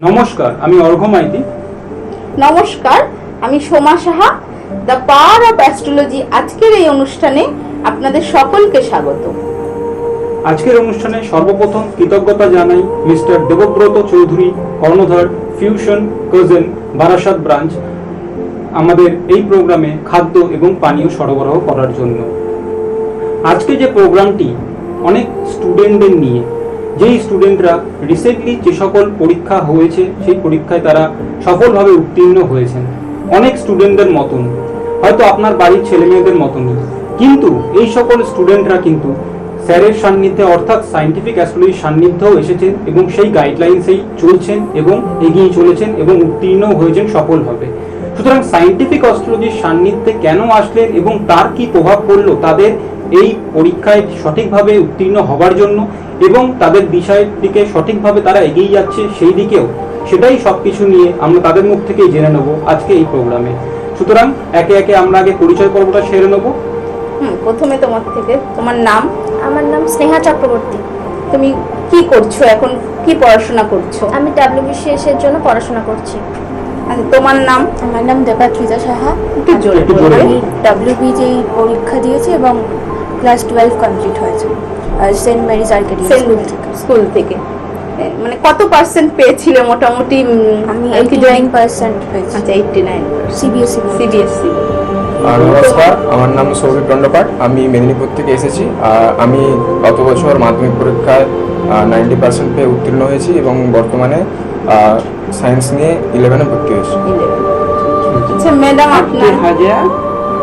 নমস্কার, আমি অর্ঘ্য মাইতি। নমস্কার, আমি Soma Saha. The power of astrology আজকের এই অনুষ্ঠানে আপনাদের সকলকে স্বাগত। আজকের অনুষ্ঠানে সর্বপ্রথম কৃতজ্ঞতা জানাই মিস্টার দেবব্রত চৌধুরী, কর্ণধার, ফিউশন কোজেন, বারাসাত ব্রাঞ্চ, আমাদের এই প্রোগ্রামে খাদ্য এবং পানীয় সরবরাহ করার জন্য। আজকে যে প্রোগ্রামটি অনেক স্টুডেন্টদের নিয়ে, যেই স্টুডেন্টরা রিসেন্টলি যে সকল পরীক্ষা হয়েছে সেই পরীক্ষায় তারা সফলভাবে উত্তীর্ণ হয়েছেন, অনেক স্টুডেন্টদের মতন, হয়তো আপনার বাড়ির ছেলে মেয়েদের মতনই, কিন্তু এই সকল স্টুডেন্টরা কিন্তু স্যারের সান্নিধ্যে অর্থাৎ সায়েন্টিফিক অ্যাস্ট্রোলজির সান্নিধ্যেও এসেছেন এবং সেই গাইডলাইন্সেই চলছেন এবং এগিয়ে চলেছেন এবং উত্তীর্ণ হয়েছেন সফলভাবে। সুতরাং সায়েন্টিফিক অ্যাস্ট্রোলজির সান্নিধ্যে কেন আসলেন এবং তার কি প্রভাব পড়লো তাদের এই পরীক্ষায় সঠিকভাবে উত্তীর্ণ হবার জন্য এবং তাদের বিষয়ের দিকে সঠিকভাবে তারা এগিয়ে যাচ্ছে সেই দিকেও, সেটাই সবকিছু নিয়ে আমরা তাদের মুখ থেকেই জেনে নেব আজকে এই প্রোগ্রামে। সুতরাং একে একে আমরা আগে পরিচয় পর্বটা সেরে নেব। প্রথমে তোমার থেকে, তোমার নাম? আমার নাম স্নেহা চক্রবর্তী। তুমি কি করছো এখন, কি পড়াশোনা করছো? আমি WBCS এর জন্য পড়াশোনা করছি। আচ্ছা, তোমার নাম? আমার নাম দেবাত্রিজা সাহা। একটু জোরে একটু বলবে? জোরে। আমি WBJEE পরীক্ষা দিয়েছি এবং ক্লাস 12 কমপ্লিট হয়েছে সেন্ট মেরিজ আর্কেডিয়ান স্কুল থেকে। স্কুল থেকে মানে কত পার্সেন্ট পেয়েছিলে মোটামুটি? আমি 89% পেয়েছি। আচ্ছা, 89। CBSE। নমস্কার, আমার নাম সৌভিক দণ্ডপাট। আমি মেদিনীপুর থেকে এসেছি। আমি গত বছর মাধ্যমিক পরীক্ষায় 90% পেয়ে উত্তীর্ণ হয়েছি এবং বর্তমানে সায়েন্স নিয়ে 11-এ ভর্তি হয়েছি। আচ্ছা ম্যাডাম, আপনার? হাজরা।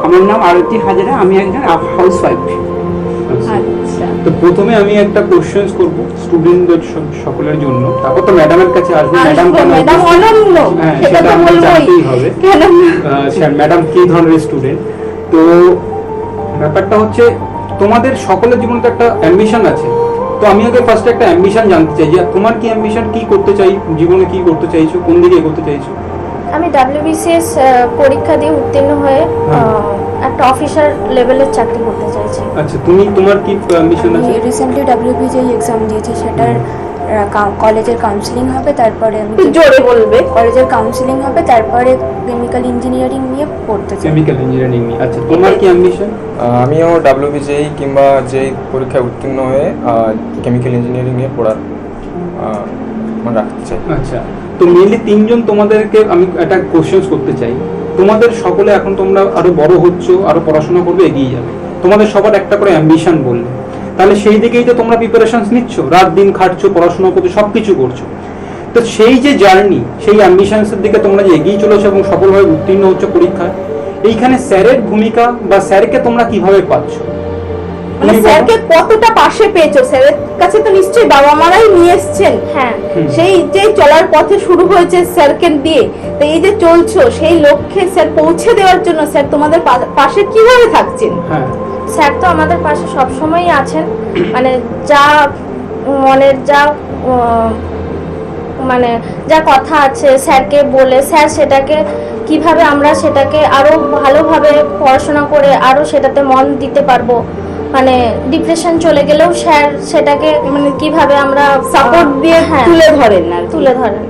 আমার নাম আরতি হাজরা, আমি একজন হাউসওয়াইফ। আচ্ছা, তো প্রথমে আমি একটা কোশ্চেন্স করব স্টুডেন্টদের সকলের জন্য, তারপর তো ম্যাডামের কাছে আসবো। ম্যাডাম অনন্য, হ্যাঁ, সেটা সেটা তো আমরা বলবোই। জানতেই হবে। কেন? ম্যাডাম কি ধরনের স্টুডেন্ট। তো ব্যাপারটা হচ্ছে তোমাদের সকলের জীবনে তো একটা অ্যাম্বিশন আছে। তো আমি আগে ফার্স্ট একটা অ্যাম্বিশন জানতে চাই যে তোমার কি অ্যাম্বিশন, কি করতে চাই জীবনে, কি করতে চাইছো, কোন দিকে এগোতে চাইছো? আমি WBCS পরীক্ষা দিয়ে উত্তীর্ণ হয়ে একটা অফিসার লেভেলের চাকরি করতে চাইছি। আচ্ছা, তোমার কি অ্যাম্বিশন আমি আছে? রিসেন্টলি WBJEE এক্সাম দিয়েছি, সেটার কলেজের কাউন্সিলিং হবে, তারপরে আমি একটু জোরে বলবে। কলেজের কাউন্সিলিং হবে, তারপরে কেমিক্যাল ইঞ্জিনিয়ারিং নিয়ে পড়তে চাই। কেমিক্যাল ইঞ্জিনিয়ারিং নিয়ে। আচ্ছা, তোমার কি অ্যাম্বিশন? আমিও WBJEE কিংবা যে পরীক্ষায় উত্তীর্ণ হয়ে কেমিক্যাল ইঞ্জিনিয়ারিং নিয়ে পড়ার রাখতে চাই। আচ্ছা, তো মেনলি তিনজন তোমাদেরকে আমি একটা কোশ্চেন করতে চাই। তোমাদের সকলে এখন তোমরা আরো বড় হচ্ছ, আরো পড়াশোনা করবে, এগিয়ে যাবে, তোমাদের সবার একটা করে অ্যাম্বিশন বললে, তাহলে সেই দিকেই তো তোমরা প্রিপারেশন নিচ্ছ, রাত দিন খাটছো, পড়াশোনা করছো, সবকিছু করছো। তো সেই যে জার্নি, সেই অ্যাম্বিশনসের দিকে তোমরা যে এগিয়ে চলেছো এবং সফলভাবে উত্তীর্ণ হচ্ছ পরীক্ষায়, এইখানে স্যারের ভূমিকা বা স্যারকে তোমরা কিভাবে পাচ্ছ? মানে স্যারকে কতটা পাশে পেয়েছো? স্যারের কাছে তো নিশ্চয়ই বাবা মারাই নিয়ে এসছেন। হ্যাঁ, সেই যে চলার পথে শুরু হয়েছে স্যারকে দিয়ে, তো এই যে চলছো সেই লক্ষ্যে স্যার পৌঁছে দেওয়ার জন্য স্যার তোমাদের পাশে কিভাবে থাকছেন? হ্যাঁ, স্যার তো আমাদের পাশে সবসময়ই আছেন। মানে যা মনের মানে যা কথা আছে স্যারকে বলে, স্যার সেটাকে কিভাবে আমরা সেটাকে আরো ভালোভাবে পড়াশোনা করে আরো সেটাতে মন দিতে পারবো। মানে ডিপ্রেশন চলে গেলেও স্যার সেটাকে মানে কিভাবে আমরা সাপোর্ট দিয়ে হ্যাঁ, তুলে ধরেন আর কি। তুলে ধরেন।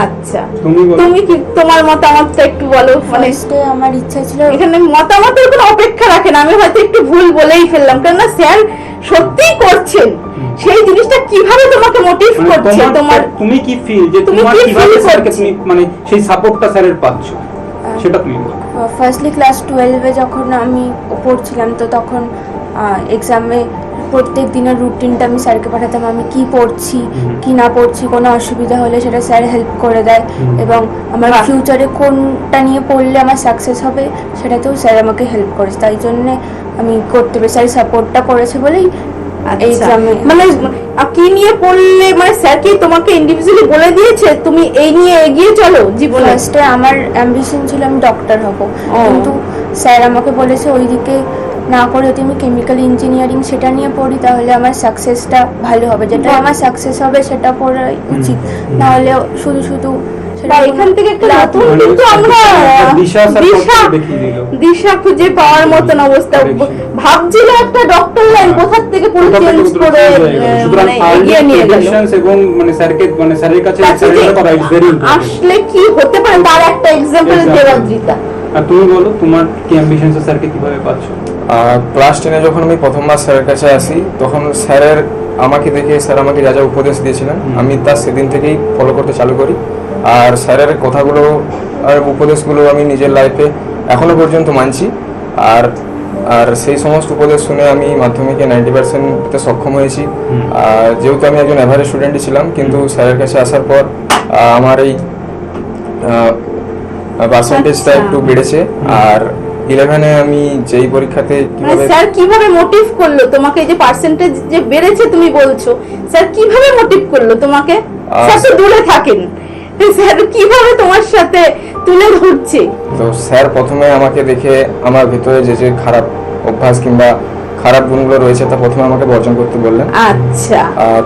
আচ্ছা, তুমি বলো। তুমি কি তোমার মতামতটা একটু বলো। মানে ফার্স্টে আমার ইচ্ছা ছিল, এখানে মতামতের কোনো অপেক্ষা রাখেন, আমি হয়তো একটু ভুল বলেই ফেললাম, কেননা স্যার সত্যিই করছেন, সেই জিনিসটা কিভাবে তোমাকে মোটিভ মানে করছে? তোমার তুমি কি ফিল যে তুমি তোমার কি কিভাবে feel স্যারকে করছো? তুমি মানে সেই সাপোর্টটা স্যারের পাচ্ছ, সেটা তুমি বলো। ফার্স্টলি ক্লাস 12-এ যখন আমি পড়ছিলাম, তো তখন এক্সামে প্রত্যেক দিনের রুটিনটা আমি স্যারকে পাঠাতাম, আমি কি পড়ছি কি না পড়ছি, কোনো অসুবিধা হলে সেটা স্যার হেল্প করে দেয় এবং আমার বাহ। ফিউচারে কোনটা নিয়ে পড়লে আমার সাকসেস হবে সেটাতেও স্যার আমাকে হেল্প করেছে। তাই জন্যে আমি করতে পেরেছি, স্যার সাপোর্টটা করেছে বলেই এই আচ্ছা, এক্সামে। মানে কি নিয়ে পড়লে, মানে স্যার কি তোমাকে ইন্ডিভিজুয়ালি বলে দিয়েছে তুমি এই নিয়ে এগিয়ে চলো জীবনে? ফার্স্টে আমার অ্যাম্বিশন ছিল আমি ডক্টর হব, কিন্তু স্যার আমাকে বলেছে ওইদিকে না করে যদি আমি কেমিক্যাল ইঞ্জিনিয়ারিং সেটা নিয়ে পড়ি তাহলে আমার সাকসেসটা ভালো হবে, যেটা আমার সাকসেস হবে সেটা পড়াই উচিত, নাহলে শুধু শুধু বা এখান থেকে একটা নতুন কিন্তু আমরা দিশা স্যার দিশা দেখিয়ে দিল। দিশা খুঁজে পাওয়ার মতন অবস্থা। ভাবছিল একটা ডক্টর লাইন কোথা থেকে পুরো চেঞ্জ করে মানে এগিয়ে নিয়ে গেল। এবং মানে স্যারকে মানে স্যারের কাছে কাছে যে সারেন্ডার করা ইজ ভেরি ইম্পর্টেন্ট। আসলে কি হতে পারে তার একটা এক্সাম্পল দেবাদ্রিতা। আর তুমি বলো তোমার কি অ্যাম্বিশনস স্যারকে কিভাবে পাচ্ছো? ক্লাস 10-এ যখন আমি প্রথমবার স্যারের কাছে আসি তখন স্যার আমাকে যা যা উপদেশ দিয়েছিলেন আমি তার সেদিন থেকেই ফলো করতে চালু করি। আর স্যারের কথাগুলো আর উপদেশগুলো আমি নিজের লাইফে এখনো পর্যন্ত মানছি। আর আর সেই সমস্ত উপদেশ শুনে আমি মাধ্যমিকে 90%-তে সক্ষম হয়েছি। আর যেহেতু আমি একজন অ্যাভারেজ স্টুডেন্টই ছিলাম, কিন্তু স্যারের কাছে আসার পর আমার এই পার্সেন্টেজটা একটু বেড়েছে। আর 11-এ আমি যেই পরীক্ষাতে মানে স্যার কিভাবে মোটিভ করলো তোমাকে, এই যে পার্সেন্টেজ যে বেড়েছে তুমি বলছো, স্যার কিভাবে মোটিভ করলো তোমাকে? স্যার তো দূরে থাকেন, স্যার কিভাবে তোমার সাথে তুলে ধরছে? তো স্যার প্রথমে আমাকে দেখে আমার ভিতরে যে খারাপ অভ্যাস কিংবা খারাপ গুণগুলো রয়েছে তা প্রথমে আমাকে বর্জন করতে বললেন। আচ্ছা,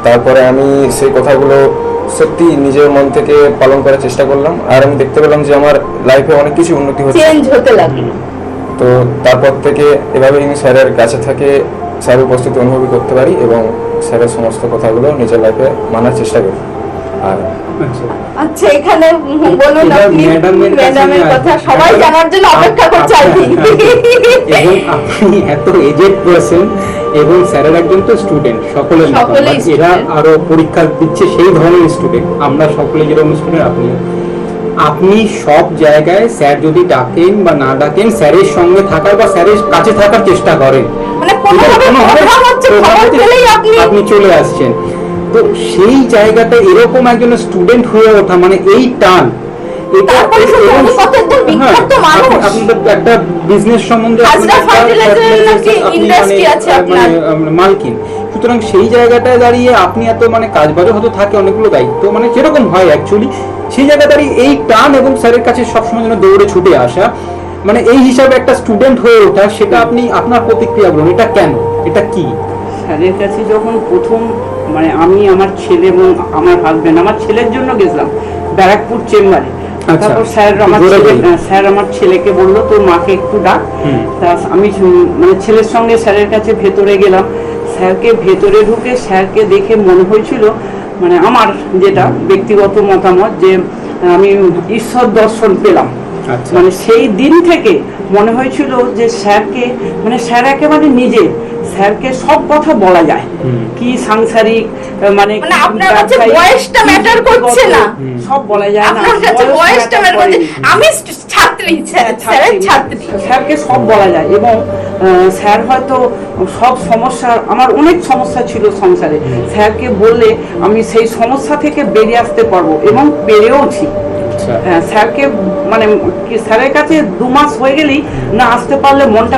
তারপরে আমি সেই কথাগুলো সত্যি নিজের মন থেকে পালন করার চেষ্টা করলাম। আর আমি দেখতে পেলাম যে আমার লাইফে অনেক কিছু উন্নতি হচ্ছে, চেঞ্জ হতে লাগলো। তো তারপর থেকে এভাবে আমি স্যারের কাছে থেকে স্যারের উপস্থিতি অনুভব করতে পারি এবং স্যারের সমস্ত কথাগুলো নিজের লাইফে মানার চেষ্টা করি। আর আচ্ছা, এখানে বলুন আপনি ম্যাডামের কথা সবাই জানার জন্য অপেক্ষা করছে আর কি। এবং আপনি এত এজেড পারসন এবং স্যারের একজন তো স্টুডেন্ট, সকলের মতো, সকলেই but এরা student। আরো পরীক্ষা দিচ্ছে সেই ধরনের স্টুডেন্ট, আমরা সকলে যেরকম স্টুডেন্ট আপনি সব জায়গায় স্যার যদি ডাকেন বা না ডাকেন স্যারের সঙ্গে থাকার বা স্যারের কাছে থাকার চেষ্টা করেন, মানে কোনোভাবে প্রোগ্রাম হচ্ছে খবর পেলেই আপনি চলে আসছেন। তো সেই জায়গাটা এরকম একজন স্টুডেন্ট হয়ে ওঠা মানে এই টান, তারপরে শুধু উনি কত একজন বিখ্যাত মানুষ। আপনাদের একটা বিজনেস সম্বন্ধে হাজরা ফার্টিলাইজারের নাকি ইন্ডাস্ট্রি আছে আপনার, মালকিন। সুতরাং সেই জায়গাটায় দাঁড়িয়ে আপনি এত মানে কাজবাজও হয়তো থাকে, অনেকগুলো দায়িত্ব মানে যেরকম হয় অ্যাকচুয়ালি, সেই জায়গায় দাঁড়িয়ে এই টান এবং স্যারের কাছে সবসময় যেন দৌড়ে ছুটে আসা, মানে এই হিসাবে একটা স্টুডেন্ট হয়ে ওঠা, সেটা আপনি আপনার প্রতিক্রিয়া বলুন, এটা কেন, এটা কি? স্যারের কাছে যখন প্রথম মানে আমি আমার ছেলে এবং আমার হাজবেন্ড, আমার ছেলের জন্য গেছিলাম ব্যারাকপুর চেম্বারে। তারপর স্যার আমার ছেলেকে বললো তোর মাকে একটু ডাক। তা আমি মানে ছেলের সঙ্গে স্যারের কাছে ভেতরে গেলাম। স্যারকে ভেতরে ঢুকে স্যারকে দেখে মনে হয়েছিল, মানে আমার যেটা ব্যক্তিগত মতামত, যে আমি ঈশ্বর দর্শন পেলাম। মানে সেই দিন থেকে মনে হয়েছিল যে স্যারকে মানে স্যার একেবারে নিজে, স্যারকে সব কথা বলা যায়, কি সাংসারিক মানে আপনার কাছে বয়সটা ম্যাটার করছে না, সব বলা যায় না, আপনার কাছে বয়সটা ম্যাটার করছে। আমি ছাত্রী, স্যারের ছাত্রী, স্যারকে সব বলা যায়। এবং স্যার হয়তো সব সমস্যা, আমার অনেক সমস্যা ছিল সংসারে, স্যারকে বললে আমি সেই সমস্যা থেকে বেরিয়ে আসতে পারবো এবং পেরেওছি। স্যারকে মানে স্যারের কাছে 2 মাস হয়ে গেলেই না আসতে পারলে মনটা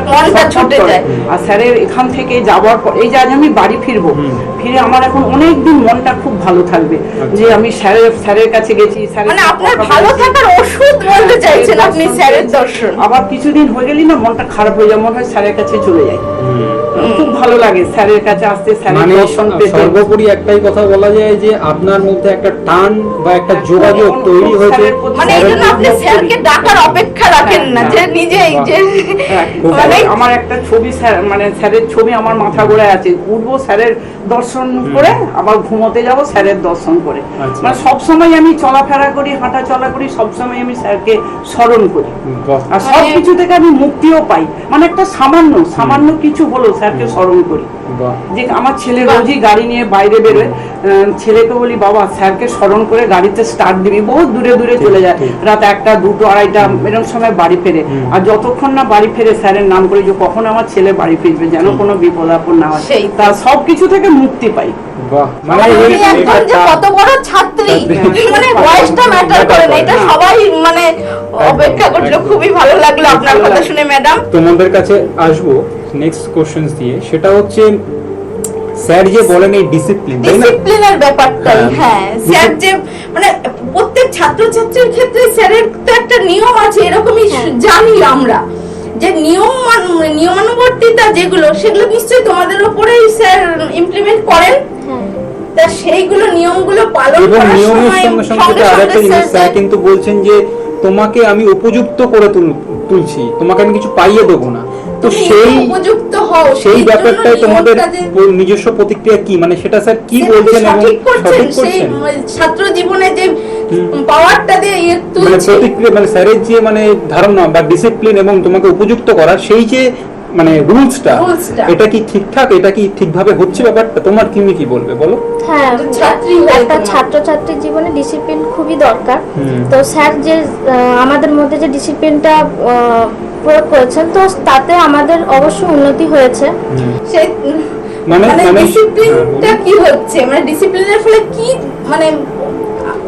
ছুটে যায়। আর স্যারের এখান থেকে যাওয়ার পর এই যে আজ আমি বাড়ি ফিরবো, ফিরে আমার এখন অনেক দিন মনটা খুব ভালো থাকবে যে আমি স্যারের কাছে গেছি। মানে আপনার ভালো থাকার ওষুধ বলতে চাইছেন আপনি, স্যারের দর্শন। আবার কিছুদিন হয়ে গেলেই না মনটা খারাপ হয়ে যায়, মনে হয় স্যারের কাছে চলে যায়। খুব ভালো লাগে স্যারের কাছে আসতে, স্যারের দর্শন পেতে। সর্বোপরি একটাই কথা বলা যায় যে আপনার মধ্যে একটা টান বা একটা যোগাযোগ তৈরি হয়েছে, মানে এই জন্য আপনি স্যারকে ডাকার অপেক্ষা রাখেন না, যে নিজেই যে মানে আমার একটা ছবি স্যার মানে স্যারের ছবি আমার মাথা গোড়ায় আছে, উঠবো স্যারের দর্শন করে আবার ঘুমোতে যাব স্যারের দর্শন করে। মানে সবসময় আমি চলাফেরা করি, হাঁটা চলা করি, সবসময় আমি স্যারকে স্মরণ করি। আর সব কিছু থেকে আমি মুক্তিও পাই, মানে একটা সামান্য কিছু হলো স্যারকে স্মরণ করি। যে আমার ছেলে রোজই গাড়ি নিয়ে বাইরে বেরোয়, ছেলেকে বলি বাবা স্যারকে স্মরণ করে গাড়িতে স্টার্ট দিবি, বহুত দূরে দূরে চলে যায়, রাত 1টা 2টো 2:30টা এরকম সময় বাড়ি ফেরে। আর যতক্ষণ না বাড়ি ফেরে স্যারের নাম করে যে কখন আমার ছেলে বাড়ি ফিরবে, যেন কোনো বিপদ আপদ না হয়, তা সবকিছু থেকে মুক্তি পাই। মানে একজন যে কত বড় ছাত্রী, মানে বয়সটা ম্যাটার করে না, এটা সবাই মানে অপেক্ষা করছিল। খুবই ভালো লাগলো আপনার কথা শুনে ম্যাডাম। তোমাদের কাছে আসবো নেক্সট কোশ্চেন দিয়ে, সেটা হচ্ছে স্যার যে বলেন এই ডিসিপ্লিনের ব্যাপারটাই। হ্যাঁ, স্যার যে মানে প্রত্যেক ছাত্রছাত্রীর ক্ষেত্রে স্যারের তো একটা নিয়ম আছে, এরকমই জানি আমরা, যে নিয়মানুবর্তিতা যেগুলো, সেগুলো নিশ্চয়ই তোমাদের উপরেই স্যার ইমপ্লিমেন্ট করেন। তা সেইগুলো নিয়মগুলো পালন এবং করার নিয়মের সময় সঙ্গে সঙ্গে আরেকটা জিনিস স্যার কিন্তু বলছেন যে তোমাকে আমি উপযুক্ত করে তুলছি, তোমাকে আমি কিছু পাইয়ে দেবো না। তো সেই উপযুক্ত হও সেই জন্য ব্যাপারটাই তোমাদের নিয়মটা যে- নিজস্ব প্রতিক্রিয়া কি, মানে সেটা স্যার কি সেটা বলছেন এবং সঠিক করছেন, সঠিক সেই করছেন? ছাত্র জীবনে যে পাওয়ারটা দিয়ে মানে তুলছে প্রতিক্রিয়া, মানে স্যারের যে মানে ধারণা বা ডিসিপ্লিন এবং তোমাকে উপযুক্ত করা, সেই যে মানে রুলসটা, রুলসটা। এটা কি ঠিকঠাক, এটা কি ঠিকভাবে হচ্ছে ব্যাপারটা? তোমার তুমি কি বলবে বলো? হ্যাঁ, ছাত্রী হয়ে একটা তোমার। ছাত্রছাত্রীর জীবনে ডিসিপ্লিন খুবই দরকার। হুম। তো স্যার যে আমাদের মধ্যে যে ডিসিপ্লিনটা প্রয়োগ করেছেন, তো তাতে আমাদের অবশ্যই উন্নতি হয়েছে। সেই মানে- মানে মানে- ডিসিপ্লিনটা কি হচ্ছে, মানে ডিসিপ্লিনের ফলে কি মানে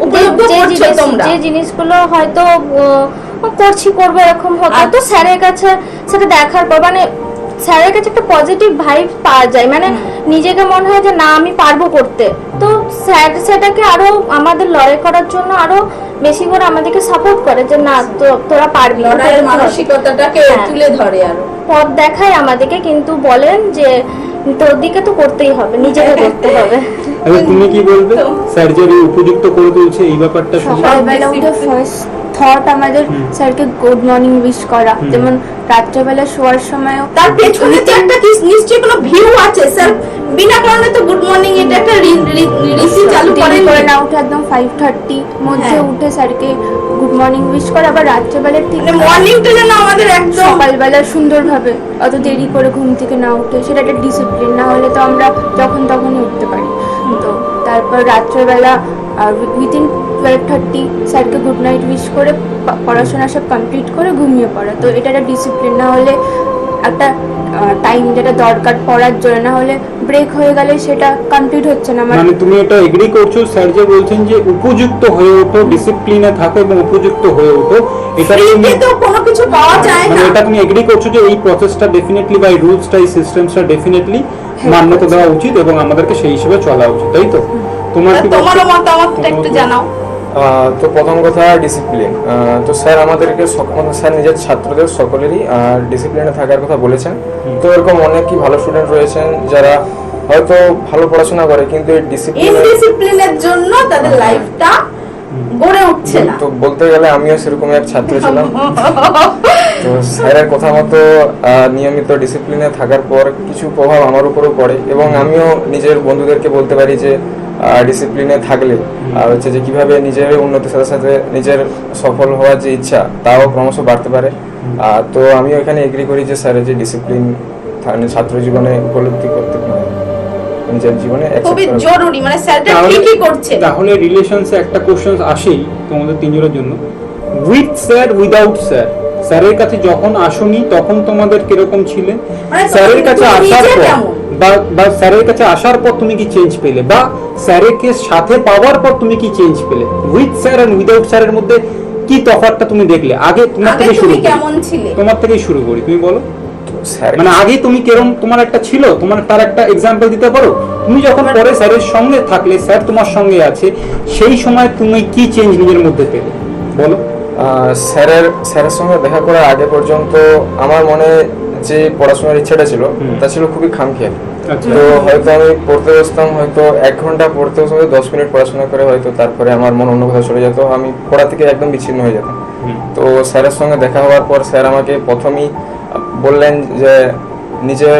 উপলব্ধ করছো তোমরা? যে জিনিসগুলো হয়তো করবো এরকম হতো, তো আচ্ছা। স্যারের কাছে সেটা দেখার পর মানে স্যারের কাছে একটা পজিটিভ ভাইব পাওয়া যায়, মানে নিজেকে মনে হয় যে না আমি পারবো করতে। তো স্যার সেটাকে আরো আমাদের লড়াই করার জন্য আরো বেশি করে আমাদেরকে সাপোর্ট করে যে না তোরা পারবি, লড়াইয়ের তোদের মানসিকতাটাকে হ্যাঁ। তুলে ধরে আরো। পথ দেখায় আমাদেরকে, কিন্তু বলেন যে তোর দিকে তো করতেই হবে, নিজেকে করতে হবে। আচ্ছা, তুমি কি বলবে? তো- স্যার যে উপযুক্ত করে তুলছে এই ব্যাপারটা শুনে? সকালবেলা উঠে ফার্স্ট থট আমাদের স্যারকে গুড মর্নিং উইশ করা, যেমন রাত্রেবেলা শোয়ার সময়ও তার পেছনে তো একটা কি নিশ্চয়ই কোনো ভিউ আছে স্যার, বিনা কারণে তো গুড মর্নিং এটা একটা রীতি চালু দেরি করেন করে না উঠে একদম 5:30 মধ্যে হ্যাঁ। উঠে স্যারকে গুড মর্নিং উইশ করা, আবার রাত্রেবেলা ঠিক মানে মর্নিংটা যেন আমাদের একদম সকালবেলা সুন্দরভাবে অত দেরি করে ঘুম থেকে না উঠে, সেটা একটা ডিসিপ্লিন। না হলে তো আমরা যখন তখনই উঠতে পারি। তো তারপর রাত্রেবেলা উইদিন 12:30 স্যারকে গুড নাইট উইশ করে পড়াশোনা সব কমপ্লিট করে ঘুমিয়ে পড়া। তো এটা একটা ডিসিপ্লিন। না হলে একটা টাইম যেটা দরকার পড়ার জন্য, না হলে ব্রেক হয়ে গেলে সেটা কমপ্লিট হচ্ছে না আমার। মানে তুমি এটা এগ্রি করছো স্যার যে বলছেন যে উপযুক্ত হয়ে ওঠো, ডিসিপ্লিনে থাকো এবং উপযুক্ত হয়ে ওঠো, এটা ফ্রিতে তো কোনো কিছু পাওয়া যায় মানে না। এটা তুমি এগ্রি করছো যে এই প্রসেসটা ডেফিনেটলি বা এই রুলসটা, এই সিস্টেমসটা ডেফিনেটলি মান্যতা দেওয়া উচিত এবং আমাদেরকে সেই হিসেবে চলা উচিত, তাই তো? তোমার কি তোমারও বক্তব্য? মতামতটা একটু জানাও। তো প্রথম কথা ডিসিপ্লিন। তো স্যার আমাদেরকে স্যার নিজের ছাত্রদের সকলেরই ডিসিপ্লিনে থাকার কথা বলেছেন। তো এরকম অনেকই ভালো স্টুডেন্ট রয়েছেন যারা হয়তো ভালো পড়াশোনা করে কিন্তু এই ডিসিপ্লিন, ইনডিসিপ্লিনের জন্য তাদের লাইফটা গড়ে উঠছে না। তো বলতে গেলে আমিও সেরকম এক ছাত্র ছিলাম। তো স্যারের কথা মতো নিয়মিত ডিসিপ্লিনে থাকার পর কিছু প্রভাব আমার উপরও পড়ে এবং আমিও নিজের বন্ধুদেরকে বলতে পারি যে ডিসিপ্লিনে থাকলে হচ্ছে যে কিভাবে নিজের উন্নতির সাথে সাথে নিজের সফল হওয়ার যে ইচ্ছা তাও ক্রমশ বাড়তে পারে। তো আমিও এখানে এগ্রি করি যে স্যারের যে ডিসিপ্লিন ছাত্র জীবনে উপলব্ধি করতে পারে, নিজের জীবনে accept খুবই করা। জরুরি, মানে স্যারটা তাহলে- ঠিকই করছে। তাহলে রিলেশনসে একটা কোশ্চেন আসেই তোমাদের তিনজনের জন্য, উইথ স্যার উইদাউট স্যার, স্যারের কাছে যখন আসোনি তখন তোমাদের কিরকম ছিলে, মানে স্যারের কাছে তুমি আসার নিজে পর কেমন? বা স্যারের কাছে আসার পর তুমি কি চেঞ্জ পেলে, বা স্যারকে সাথে পাওয়ার পর তুমি কি চেঞ্জ পেলে? উইথ স্যার এন্ড উইদাউট স্যারের মধ্যে কি তফাৎটা তুমি দেখলে? আগে তোমার আগে থেকে শুরু তুমি করি। কেমন ছিলে? তোমার থেকেই শুরু করি, তুমি বলো। স্যার মানে আগে তুমি কেরম, তোমার একটা ছিল, তোমার তার একটা এক্সাম্পল দিতে পারো? তুমি যখন পরে স্যারের সঙ্গে থাকলে, স্যার তোমার সঙ্গে আছে, সেই সময় তুমি কি চেঞ্জ নিজের মধ্যে পেলে বলো? স্যারের সঙ্গে দেখা করার আগে পর্যন্ত আমার মনে যে পড়াশোনার ইচ্ছাটা ছিল তা ছিল খুবই খামখেয়ালি। আচ্ছা। তো হয়তো আমি পড়তে বসতাম, হয়তো 1 ঘন্টা পড়তে বসে 10 মিনিট পড়াশোনা করে হয়তো তারপরে আমার মন অন্য কোথাও চলে যেত, আমি পড়া থেকে একদম বিচ্ছিন্ন হয়ে যেতাম। তো স্যারের সঙ্গে দেখা হওয়ার পর স্যার আমাকে প্রথমেই বললেন যে নিজের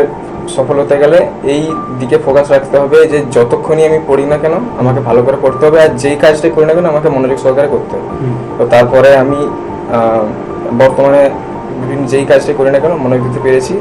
সফল হতে গেলে এই দিকে ফোকাস রাখতে হবে যে যতক্ষণই আমি পড়ি না কেন আমাকে ভালো করে পড়তে হবে, আর যেই কাজটাই করি না কেন আমাকে মনোযোগ সহকারে করতে হবে। তো তারপরে আমি বর্তমানে বিভিন্ন যেই কাজটাই করি না কেন মনোযোগ দিতে পেরেছি।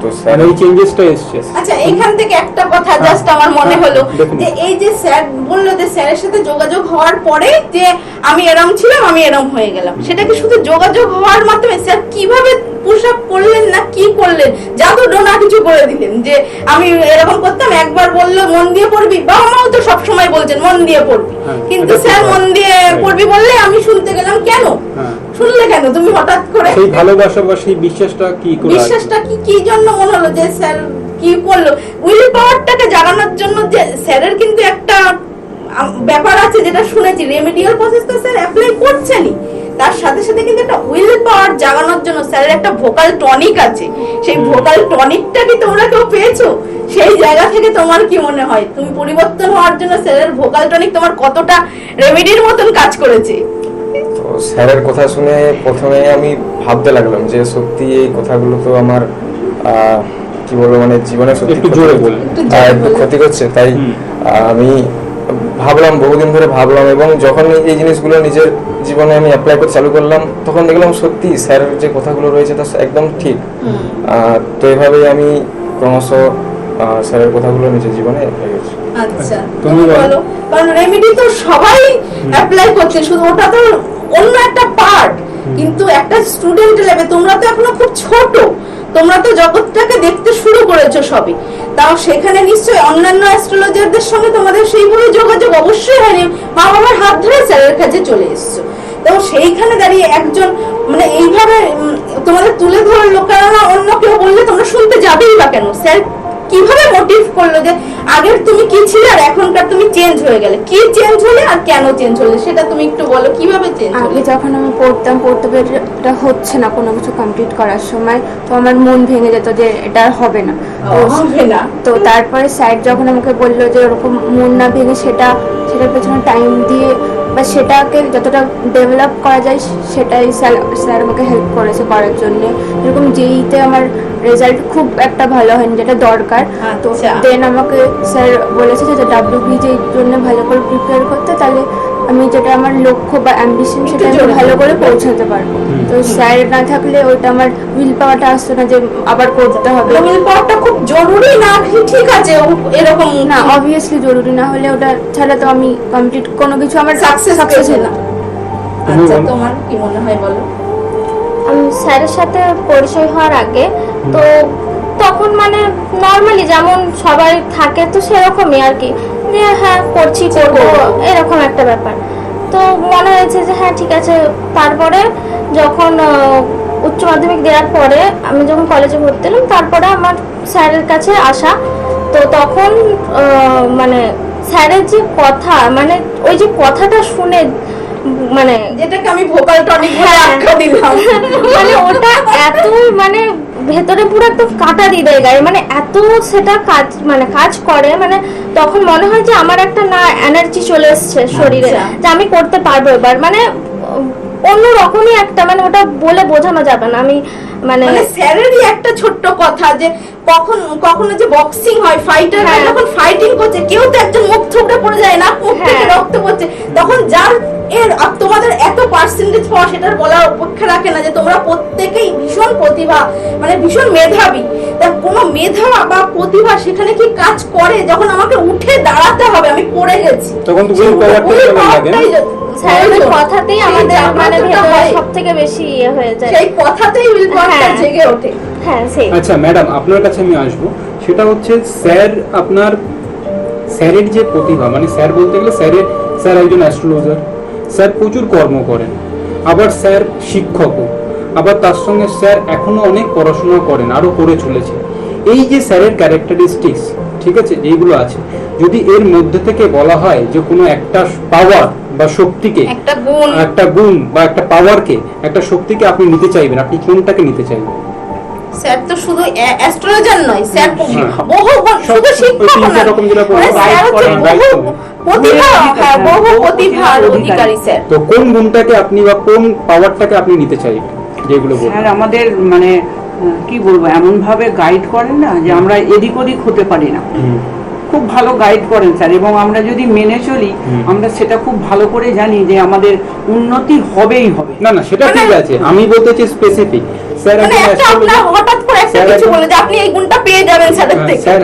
তো স্যার মানে এই চেঞ্জেসটা এসছে। আচ্ছা, এখান থেকে একটা কথা জাস্ট আমার মনে হলো দেখুন। যে এই যে স্যার বললো যে স্যারের সাথে যোগাযোগ হওয়ার পরে যে আমি এরম ছিলাম, আমি এরম হয়ে গেলাম, সেটা কি শুধু যোগাযোগ হওয়ার মাধ্যমে? স্যার কিভাবে পুশ আপ করলেন না কি করলেন, জাদু ডোনা কিছু করে দিলেন যে আমি এরকম করতাম, একবার বললো মন দিয়ে পড়বি, বাবা মাও তো সবসময় বলছেন মন দিয়ে পড়বি, হ্যাঁ, কিন্তু এটা স্যার ঠিক মন কথা। দিয়ে পড়বি বললে আমি শুনতে গেলাম কেন? হ্যাঁ। শুনলে কেন তুমি হঠাৎ করে? সেই ভালোবাসা বা সেই বিশ্বাসটা কি করে আসবে? বিশ্বাসটা কি জন্য মনে হলো যে স্যার কি করলো? উইল পাওয়ারটাকে জাগানোর জন্য যে স্যারের কিন্তু একটা ব্যাপার আছে যেটা শুনেছি, রেমেডিয়াল প্রসেস তো স্যার অ্যাপ্লাই করছেনই, তার সাথে সাথে কিন্তু একটা উইল পাওয়ার জাগানোর জন্য স্যারের একটা ভোকাল টনিক আছে। সেই ভোকাল টনিকটা কি তোমরা কেউ পেয়েছো? সেই জায়গা থেকে তোমার কি মনে হয় তুমি পরিবর্তন হওয়ার জন্য স্যারের ভোকাল টনিক তোমার কতটা রেমেডির মতন কাজ করেছে? তো স্যারের কথা শুনে প্রথমে আমি ভাবতে লাগলাম যে সত্যি এই কথাগুলো তো আমার কি কি বলবো, মানে জীবনে সত্যি একটু জোরে বলুন। একটু ক্ষতি করছে, তাই আমি ভাবলাম, বহুদিন ধরে ভাবলাম, এবং যখন এই জিনিসগুলো নিজের জীবনে আমি অ্যাপ্লাই করতে চালু করলাম, তখন দেখলাম সত্যি স্যারের যে কথাগুলো রয়েছে তা একদম ঠিক। তো এভাবেই আমি ক্রমশ স্যারের কথাগুলো নিজের জীবনে অ্যাপ্লাই করছি। আচ্ছা তুমি তুমি বলো। বলো, কারণ রেমেডি তো সবাই অ্যাপ্লাই করছে, শুধু ওটা তো অন্য একটা পার্ট, কিন্তু একটা স্টুডেন্ট লেভেল, তোমরা তো এখনো খুব ছোট, তোমরা তো জগৎটাকে দেখতে শুরু করেছো সবই, তাও সেখানে নিশ্চয়ই অন্যান্য অ্যাস্ট্রোলজারদের সঙ্গে তোমাদের সেইভাবে যোগাযোগ অবশ্যই হয়নি, মা বাবার হাত ধরে স্যারের কাছে চলে এসছো, তো সেইখানে দাঁড়িয়ে একজন মানে এইভাবে তোমাদের তুলে ধরলো, কেননা অন্য কেউ বললে তোমরা শুনতে যাবেই বা কেন? স্যার কিভাবে মোটিভ করলো যে আগের তুমি কি ছিলে আর এখনকার তুমি চেঞ্জ হয়ে গেলে, কি চেঞ্জ হলে আর কেন চেঞ্জ হলে, সেটা তুমি একটু বলো, কিভাবে চেঞ্জ হলে? আগে যখন আমি পড়তে এটা হচ্ছে না কোনো কিছু কমপ্লিট করার সময়, তো আমার মন ভেঙে যেত যে এটা আর হবে না। হবে না। তো তারপরে স্যার যখন আমাকে বললো যে ওরকম মন না ভেঙে সেটার পেছনে টাইম দিয়ে বা সেটাকে যতটা ডেভেলপ করা যায় সেটাই স্যার আমাকে হেল্প করেছে করার জন্য। এরকম যেইতে আমার রেজাল্ট খুব একটা ভালো হয়নি, যেটা দরকার। তো আচ্ছা। দেন আমাকে স্যার বলেছে যে WBI এর জন্য ভালো করে প্রিপেয়ার করতে, তাহলে আমি যেটা আমার লক্ষ্য বা অ্যাম্বিশন সেটা আমি জোরে ভালো করে বলো। পৌঁছাতে পারবো। তো স্যার না থাকলে ওইটা আমার উইল পাওয়াটা আসতো না যে আবার করতে হবে। উইল পাওয়ারটা খুব জরুরি না, ঠিক আছে এরকম না, অবভিয়াসলি জরুরি, না হলে ওটা ছাড়া তো আমি কমপ্লিট কোনো কিছু আমার সাকসেস সাকসেস পেয়েছে না। না। আচ্ছা তোমার কি মনে হয় বলো? আমি স্যারের সাথে পরিচয় হওয়ার আগে তো তখন মানে নর্মালি যেমন সবাই থাকে তো সেরকমই আর কি, যে হ্যাঁ করছি করবো এরকম একটা ব্যাপার। তো মনে হয়েছে যে হ্যাঁ ঠিক আছে। তারপরে যখন উচ্চ মাধ্যমিক দেওয়ার পরে আমি যখন কলেজে ভর্তি হলাম, তারপরে আমার স্যারের কাছে আসা, তো তখন মানে স্যারের যে কথা, মানে ওই যে কথাটা শুনে মানে যেটাকে আমি ভোকাল টনিক বলে হ্যাঁ। আখ্যা দিলাম, মানে ওটা এত মানে ভেতরে পুরো একদম কাটা দিয়ে দেয় গায়ে, মানে এত সেটা কাজ করে, মানে তখন মনে হয় যে আমার একটা না এনার্জি চলে এসছে শরীরে, আচ্ছা। যে আমি করতে পারবো এবার, মানে অন্য রকমই একটা, মানে ওটা বলে বোঝানো যাবে না। আমি মানে মানে স্যারেরই একটা ছোট্ট কথা যে কখনো যে বক্সিং হয়, ফাইটার হ্যাঁ। যখন ফাইটিং করছে, কেউ তো একজন মুখ থুবড়ে পড়ে যায় না, মুখ থেকে হ্যাঁ। রক্ত পড়ছে, তখন যার আর তোমাদের এত পার্সেন্টেজ পাওয়া সেটার বলার অপেক্ষা রাখে না যে তোমরা প্রত্যেকেই ভীষণ প্রতিভা, মানে ভীষণ মেধাবী। তা কোনো মেধা বা প্রতিভা সেখানে কি কাজ করে, যখন আমাকে উঠে দাঁড়াতে হবে, আমি পড়ে গেছি, তখন তো will power টাই will লাগে না? power-টাই স্যারের প্রয়োজন। কথাতেই সেই আমাদের মানে জাগ্রতটা ভেতরে হয়। সব থেকে বেশি ইয়ে হয়ে যায়। সেই কথাতেই উইল পাওয়ারটা হ্যাঁ। জেগে ওঠে। হ্যাঁ সেই আচ্ছা ম্যাডাম, আপনার কাছে আমি আসবো, সেটা হচ্ছে স্যারের যে প্রতিভা, মানে স্যার বলতে গেলে স্যার একজন অ্যাস্ট্রোলজার, স্যার প্রচুর কর্ম করেন, আবার স্যার শিক্ষকও, আবার তার সঙ্গে স্যার এখনো অনেক পড়াশোনা করেন, আরো করে চলেছে। এই যে স্যারের ক্যারেক্টারিস্টিক্স, ঠিক আছে, যেগুলো আছে, যদি এর মধ্যে থেকে বলা হয় যে কোনো একটা পাওয়ার বা শক্তিকে, একটা গুণ বা একটা পাওয়ারকে, একটা শক্তিকে আপনি নিতে চাইবেন, আপনি কোনটাকে নিতে চাইবেন? স্যার তো শুধু অ্যাস্ট্রোলজার নয়, স্যার হ্যাঁ। বহু শুধু শিক্ষক তিনটে নয়, রকম যেটা বললাম, মানে স্যার হচ্ছে guide বহু করেন। প্রতিভা, হ্যাঁ, বহু প্রতিভার অধিকারী স্যার। তো কোন গুণটাকে আপনি বা কোন পাওয়ারটাকে আপনি নিতে চাইবেন, যেগুলো বলবেন? স্যার আমাদের মানে কি বলবো, এমন ভাবে গাইড করেন না যে আমরা এদিক ওদিক হতে পারি না, খুব ভালো গাইড করেন স্যার, এবং আমরা যদি মেনে চলি আমরা সেটা খুব ভালো করে জানি যে আমাদের উন্নতি হবেই হবে। না সেটা ঠিক আছে, আমি বলতে চাই স্পেসিফিক। স্যার মানে একজন একটা আপনার হঠাৎ করে একটা স্যার কিছু একজন- বলে যে আপনি এই গুণটা পেয়ে যাবেন স্যারের থেকে। স্যার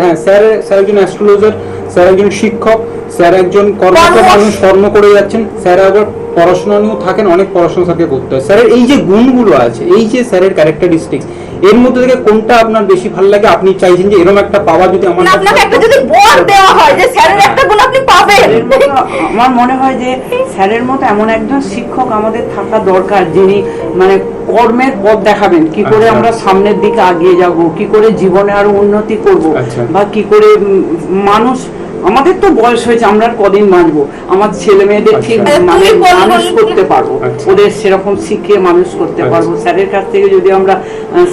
একজন অ্যাস্ট্রোলজার, স্যার একজন শিক্ষক, স্যার একজন কর্মঠ মানুষ, কর্ম করে যাচ্ছেন, স্যার আবার পড়াশোনা নিয়েও থাকেন, অনেক পড়াশোনা তাকে করতে হয়। স্যারের এই যে গুণগুলো আছে, এই যে স্যারের ক্যারেক্টারিস্টিক্স, এর মধ্যে থেকে কোনটা আপনার বেশি ভালো লাগে? আপনি চাইছেন যে এরকম একটা পাওয়া যদি আমার না, আপনাকে একটা যদি বর দেওয়া হয় যে স্যারের একটা গুণ আপনি পাবেন, স্যারের মতো আমার মনে হয় যে স্যারের মতো এমন একজন শিক্ষক আমাদের থাকা দরকার, যিনি মানে কর্মের পথ দেখাবেন, কি করে আচ্ছা। আমরা সামনের দিকে এগিয়ে যাব, কি করে জীবনে আরো উন্নতি করব, আচ্ছা। বা কি করে মানুষ আমাদের তো বয়স হয়েছে, আমরা আর কদিন বাঁচবো, আমার ছেলে মেয়েদের ঠিক আচ্ছা। মানে তুমি বলো, মানুষ বলো। করতে পারবো, আচ্ছা। ওদের সেরকম শিখিয়ে মানুষ করতে আচ্ছা। পারবো। স্যারের কাছ থেকে যদি আমরা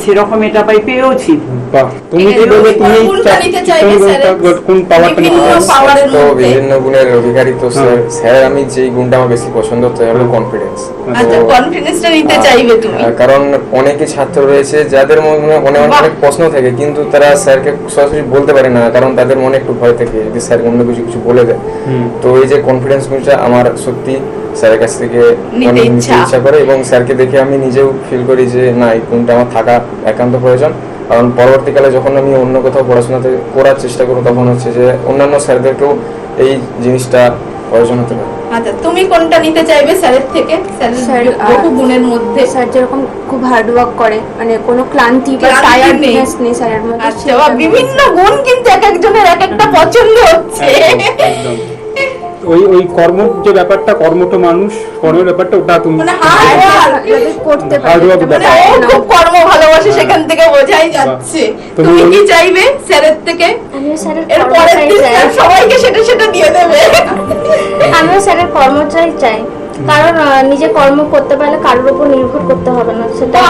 সেরকম এটা পেয়েওছি। বাহ, তুমি কি বলবে, তুমি কোনটা নিতে চাইবে স্যারের? কোন পাওয়ারটা নিতে বিভিন্ন চাইবে? পাওয়ারের তো মধ্যে বিভিন্ন গুণের অধিকারী তো হ্যাঁ। স্যার আমি যেই গুণটা আমার বেশি পছন্দ হতো হলো কনফিডেন্স। আচ্ছা, কনফিডেন্সটা নিতে চাইবে তুমি? কারণ অনেকে ছাত্র রয়েছে যাদের মনে অনেক বাহ। অনেক প্রশ্ন থাকে, কিন্তু তারা স্যারকে সরাসরি বলতে পারে না, কারণ তাদের মনে একটু ভয় থাকে যে স্যার অন্য কিছু কিছু বলে দেয়। হুম। তো এই যে কনফিডেন্স গুণটা আমার সত্যি স্যারের কাছ থেকে নিতে অনেক নিতে ইচ্ছা। ইচ্ছা করে, এবং স্যারকে দেখে আমি নিজেও ফিল করি যে না, এই গুণটা আমার থাকা একান্ত প্রয়োজন। কারণ পরবর্তীকালে যখন আমি অন্য কোথাও পড়াশোনাতে করার চেষ্টা করবো, তখন হচ্ছে যে অন্যান্য স্যারদেরকেও এই জিনিসটা প্রয়োজন হতে পারে। আচ্ছা, তুমি কোনটা নিতে চাইবে স্যারের থেকে? স্যারের স্যার, বহু গুণের মধ্যে স্যার যেরকম খুব হার্ড ওয়ার্ক করে, মানে কোনো ক্লান্তি বা ক্লান্তি টায়ার্ডনেস নেই স্যারের মধ্যে। আচ্ছা, সেটা বা আমি- বিভিন্ন গুণ কিন্তু এক একজনের এক একটা পছন্দ হচ্ছে। একদম, একদম। ওই কর্ম যে ব্যাপারটা, কর্মঠ মানুষ, কর্মের ব্যাপারটা, ওটা তুমি মানে hard work। যাতে করতে Hard work পারে, ব্যাপার। মানে ও খুব কর্ম ভালোবাসে, হ্যাঁ। সেখান থেকে বোঝাই যাচ্ছে। তুমি তুমি কি বলো। চাইবে স্যারের থেকে? আমিও স্যারের এর পরের কর্মচারী দিন চাই। স্যার সবাইকে সেটা সেটা দিয়ে দেবে। আমিও স্যারের কর্মচারী চাই, কারণ নিজে কর্ম করতে পারলে কারোর উপর নির্ভর করতে হবে না, সেটা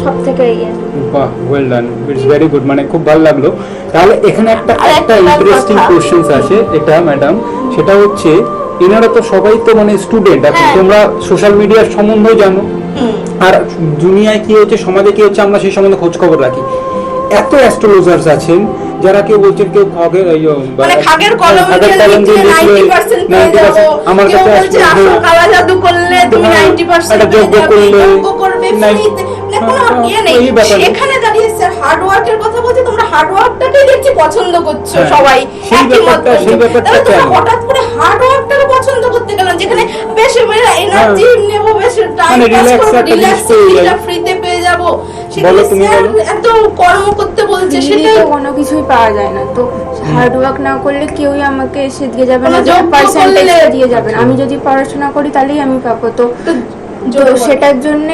সব থেকে ইয়ে। বাহ, well done, it's very good, মানে খুব ভালো লাগলো। তাহলে এখানে একটা আর একটা একটা ইন্টারেস্টিং কথা। কোশ্চেন্স আছে, এটা ম্যাডাম, সেটা হচ্ছে এনারা তো সবাই তো মানে স্টুডেন্ট, এখন হ্যাঁ। তোমরা সোশ্যাল মিডিয়ার সম্বন্ধেও জানো, হুম। আর দুনিয়ায় কি হচ্ছে, সমাজে কি হচ্ছে, আমরা সেই সম্বন্ধে খোঁজ খবর রাখি। এত অ্যাস্ট্রোলজার্স আছেন যারা কেউ বলছেন কেউ খাগের মানে খাগের কলম খাগের দিয়ে কলম দিয়ে লিখলে লিখলে 90% পেয়ে 90% যাবো। আমার কেউ কাছে বলছে আসলে, আসল কালা জাদু করলে তুমি হ্যাঁ, 90% একটা পেয়ে যজ্ঞ যাবে, করলে যজ্ঞ করবে নাই- ফ্রিতে। মানে কোনো হ্যাঁ, ইয়ে নেই। এই ব্যাপার। সেখানে দাঁড়িয়ে স্যার হার্ড ওয়ার্কের কথা বলছে, তোমরা হার্ড ওয়ার্কটাকেই দেখছি পছন্দ করছো হ্যাঁ, সবাই। সেই একই মত ব্যাপারটা- করছো। সেই ব্যাপারটা তাহলে তোমরা কেন? হঠাৎ করে হার্ড ওয়ার্কটাকে পছন্দ করতে গেলাম, যেখানে বেশ এনার্জি নেবো, বেশ টাইম মানে পাস relax করবো, একটা জিনিস রিল্যাক্স পেয়ে যাই। ফ্রিতে পেয়ে যাবো। বলো, সেখানে তুমি স্যার বলো। এত কর্ম করতে বলছে, Freely সেটাই তো কোনো কিছুই পাওয়া যায় না, তো হার্ড ওয়ার্ক না করলে কেউই আমাকে এসে দিয়ে যাবে কোনো না, যে যোগ্য পার্সেন্টেজটা করলে- দিয়ে যাবে না। আমি যদি পড়াশোনা করি তাহলেই আমি পাবো, তো সেটার জন্য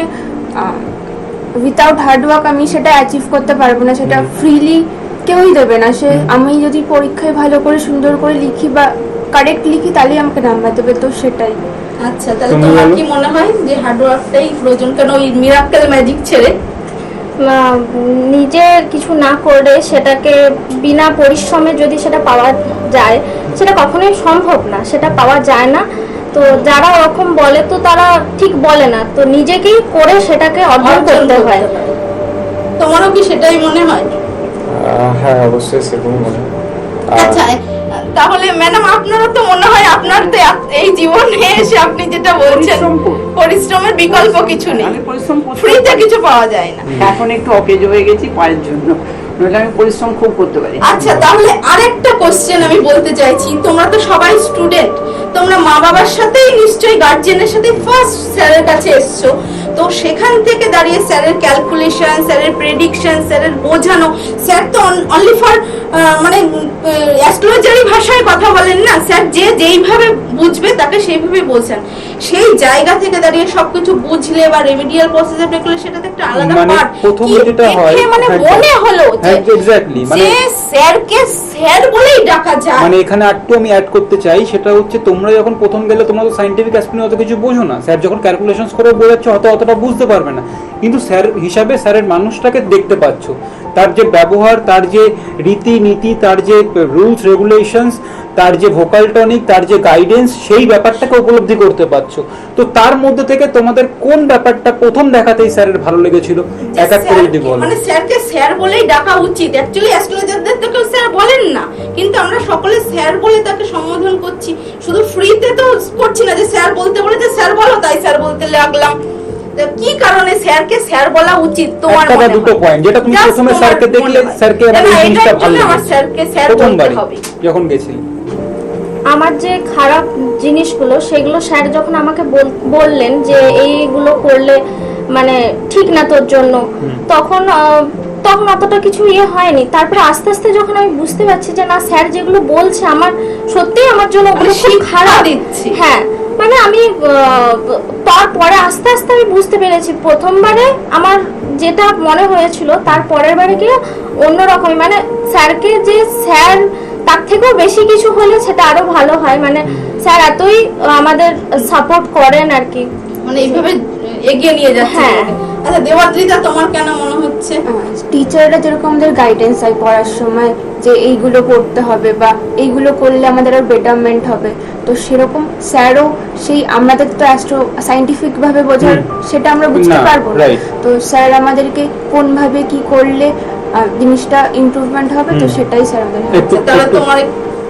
উইথাউট হার্ড ওয়ার্ক আমি সেটা অ্যাচিভ করতে পারবো না, সেটা ফ্রিলি কেউই দেবে না। সে আমি যদি পরীক্ষায় ভালো করে সুন্দর করে লিখি বা কারেক্ট লিখি, তাহলেই আমাকে নাম্বার দেবে, তো সেটাই। আচ্ছা, তাহলে তুমি তোমার বলো। কি মনে হয় যে হার্ড ওয়ার্কটাই প্রয়োজন, কেন ওই মিরাক্কেল ম্যাজিক ছেড়ে? নিজে কিছু না করে সেটাকে বিনা পরিশ্রমে যদি সেটা পাওয়া যায়, সেটা কখনোই সম্ভব না, সেটা পাওয়া যায় না। তো যারা ওরকম বলে তো তারা ঠিক বলে না, তো নিজেকেই করে সেটাকে অর্জন করতে হয়। তোমারও কি সেটাই মনে হয়? হ্যাঁ, অবশ্যই সেরকমই মনে হয়। আচ্ছা, তাহলে ম্যাডাম আপনারও তো মনে হয়, আপনার তো এই জীবনে এসে আপনি যেটা বলছেন, পরিশ্রম করুন। পরিশ্রমের বিকল্প কিছু নেই, আমি পরিশ্রম করতে ফ্রিতে পারি। কিছু পাওয়া যায় না। এখন একটু অকেজ হয়ে গেছি পায়ের জন্য, নইলে আমি পরিশ্রম খুব করতে পারি। আচ্ছা, তাহলে আরেকটা কোশ্চেন আমি বলতে চাইছি, তোমরা তো সবাই স্টুডেন্ট, তোমরা মা বাবার সাথেই নিশ্চয়ই গার্জিয়ানের সাথে ফার্স্ট স্যারের কাছে এসছো, তো সেখান থেকে দাঁড়িয়ে স্যারের ক্যালকুলেশন, স্যারের প্রেডিকশন, স্যারের বোঝানো, স্যার তো অনলি ফর মানে অ্যাস্ট্রোলজারি ভাষায় কথা বলেন না, স্যার যেইভাবে বুঝবে তাকে সেইভাবে বোঝান। সেই জায়গা থেকে দাঁড়িয়ে সবকিছু বুঝলে বা রেমিডিয়াল প্রসেসে দেখলে সেটা তো একটা আলাদা মানে পার্ট। প্রথমে যেটা হয়, মানে হ্যাঁ, মনে হলো যে এক্স্যাক্টলি, মানে যে স্যারকে স্যার বলেই ডাকা যায়। মানে এখানে একটু আমি অ্যাড করতে চাই, সেটা হচ্ছে তোমরা যখন প্রথম গেলে তোমরা তো সাইন্টিফিক অ্যাসপেক্ট অত কিছু বোঝো না, স্যার যখন ক্যালকুলেশনস করে বোঝাচ্ছে হয়তো অতটা বুঝতে পারবে না, কিন্তু স্যার হিসাবে স্যারের মানুষটাকে দেখতে পাচ্ছ, তার যে ব্যবহার, তার যে রীতিনীতি, তার যে রুলস রেগুলেশনস, তার যে ভোকাল টনিক, তার যে গাইডেন্স, সেই ব্যাপারটাকে উপলব্ধি করতে পারছো। তো তার মধ্যে থেকে তোমাদের কোন ব্যাপারটা প্রথম দেখাতেই স্যারের ভালো লেগেছিল, এক এক করে যদি বলো। মানে স্যারকে স্যার বলেই ডাকা উচিত, অ্যাকচুয়ালি অ্যাস্ট্রোলজারদের তো কেউ স্যার বলেন না, কিন্তু আমরা সকলে স্যার বলে তাকে সম্বোধন করছি। শুধু ফ্রিতে তো করছি না যে স্যার বলতে বলে যে স্যার বলো তাই স্যার বলতে লাগলাম। তো কি কারণে স্যারকে স্যার বলা উচিত তোমার একটা বা মনে দুটো হয়? পয়েন্ট যেটা তুমি Just প্রথমে তোমার স্যারকে দেখলে, মনে হয়। স্যারকে না, এই জিনিসটা এটার ভালো জন্য আমার লেগেছে স্যারকে স্যার বলতে প্রথমবারই হবে। যখন গেছিলি। আমার যে খারাপ জিনিসগুলো সেগুলো স্যার যখন আমাকে বললেন যে এইগুলো করলে মানে ঠিক না তোর জন্য, তখন অতটা কিছু ইয়ে হয়নি। তারপরে আস্তে আস্তে যখন আমি বুঝতে পারছি যে না, স্যার যেগুলো বলছে আমার সত্যিই আমার জন্য ওগুলো খুব খারাপ দিচ্ছে। হ্যাঁ, মানে আমি তারপরে আস্তে আস্তে আমি বুঝতে পেরেছি। প্রথমবারে আমার যেটা মনে হয়েছিল, তার পরের বারে গিয়ে অন্যরকম, মানে স্যারকে যে স্যার তার থেকেও বেশি কিছু হলে সেটা আরো ভালো হয়, মানে স্যার এতই আমাদের সাপোর্ট করেন আর কি, মানে এইভাবে এগিয়ে নিয়ে যাচ্ছে। হ্যাঁ। আচ্ছা দেবাদ্রিতা, তোমার কেন মনে হচ্ছে? টিচাররা যেরকম আমাদের গাইডেন্স হয় পড়ার সময় যে এইগুলো করতে হবে বা এইগুলো করলে আমাদের আর বেটারমেন্ট হবে, তো সেরকম স্যারও সেই আমাদের তো অ্যাস্ট্রো সাইন্টিফিক ভাবে বোঝার সেটা আমরা বুঝতে না, পারবো না, right. তো স্যার আমাদেরকে কোন ভাবে কি করলে জিনিসটা ইমপ্রুভমেন্ট হবে, তো সেটাই স্যার আমাদের একটু তাহলে একটু- তোমার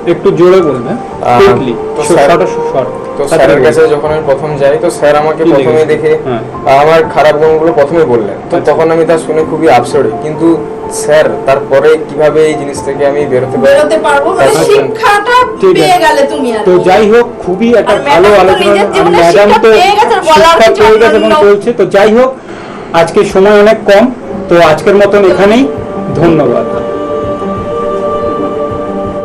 একটু জোরে বলবে, কুইকলি, তো স্যার- শর্ট। তো স্যারের কাছে যখন আমি প্রথম যাই, তো স্যার আমাকে কি প্রথমে লেগেছে? দেখে হ্যাঁ। আমার খারাপ গুণগুলো প্রথমে বললেন, তো আচ্ছা। তখন আমি তা শুনে খুবই আপসেট হই, কিন্তু স্যার তারপরে কিভাবে এই জিনিস থেকে আমি বেরোতে পারি, বেরোতে পারবো, মানে আচ্ছা। শিক্ষাটা ঠিক পেয়ে আছে। গেলে তুমি আর তো কি। যাই হোক, খুবই একটা আর ভালো ম্যাডাম তো আলোচনা, নিজের জীবনে ম্যাডাম শিক্ষা তো পেয়ে গেছে, বলার শিক্ষা কিছু পেয়ে গেছে এবং অন্য- চলছে। তো যাই হোক, আজকে সময় অনেক কম, তো আজকের মতন এখানেই, ধন্যবাদ।